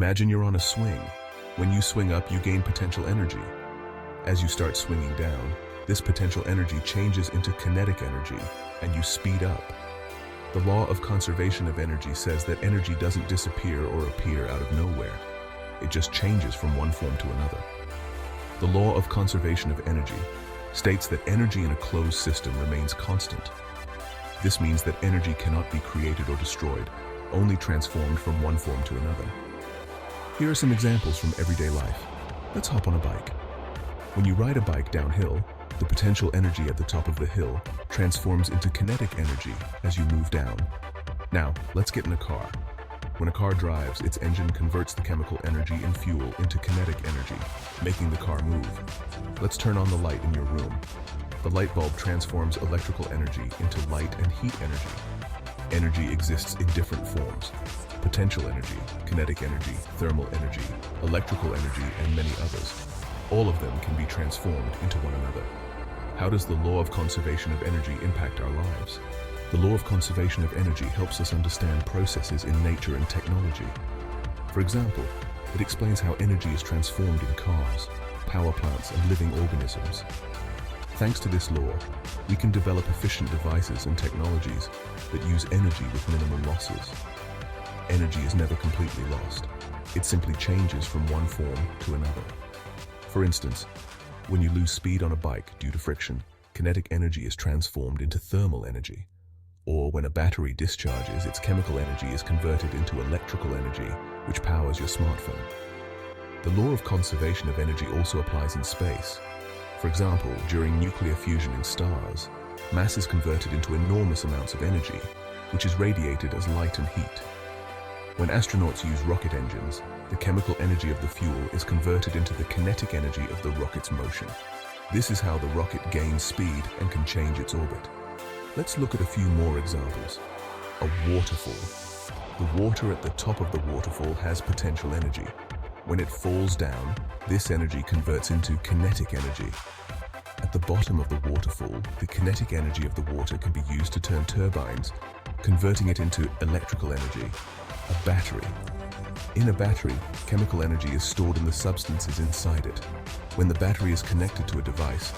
Imagine you're on a swing. When you swing up, you gain potential energy. As you start swinging down, this potential energy changes into kinetic energy, and you speed up. The law of conservation of energy says that energy doesn't disappear or appear out of nowhere. It just changes from one form to another. The law of conservation of energy states that energy in a closed system remains constant. This means that energy cannot be created or destroyed, only transformed from one form to another. Here are some examples from everyday life. Let's hop on a bike. When you ride a bike downhill, the potential energy at the top of the hill transforms into kinetic energy as you move down. Now, let's get in a car. When a car drives, its engine converts the chemical energy in fuel into kinetic energy, making the car move. Let's turn on the light in your room. The light bulb transforms electrical energy into light and heat energy. Energy exists in different forms: potential energy, kinetic energy, thermal energy, electrical energy, and many others. All of them can be transformed into one another. How does the law of conservation of energy impact our lives? The law of conservation of energy helps us understand processes in nature and technology. For example, it explains how energy is transformed in cars, power plants, and living organisms. Thanks to this law, we can develop efficient devices and technologies that use energy with minimal losses. Energy is never completely lost. It simply changes from one form to another. For instance, when you lose speed on a bike due to friction, kinetic energy is transformed into thermal energy. Or when a battery discharges, its chemical energy is converted into electrical energy, which powers your smartphone. The law of conservation of energy also applies in space. For example, during nuclear fusion in stars, mass is converted into enormous amounts of energy, which is radiated as light and heat. When astronauts use rocket engines, the chemical energy of the fuel is converted into the kinetic energy of the rocket's motion. This is how the rocket gains speed and can change its orbit. Let's look at a few more examples. A waterfall. The water at the top of the waterfall has potential energy. When it falls down, this energy converts into kinetic energy. At the bottom of the waterfall, the kinetic energy of the water can be used to turn turbines, converting it into electrical energy. A battery. In a battery, chemical energy is stored in the substances inside it. When the battery is connected to a device,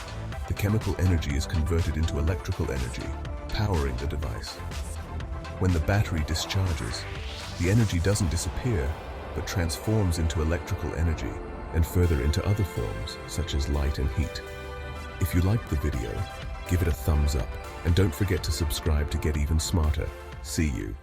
the chemical energy is converted into electrical energy, powering the device. When the battery discharges, the energy doesn't disappear, but transforms into electrical energy and further into other forms, such as light and heat. If you liked the video, give it a thumbs up, and don't forget to subscribe to get even smarter. See you.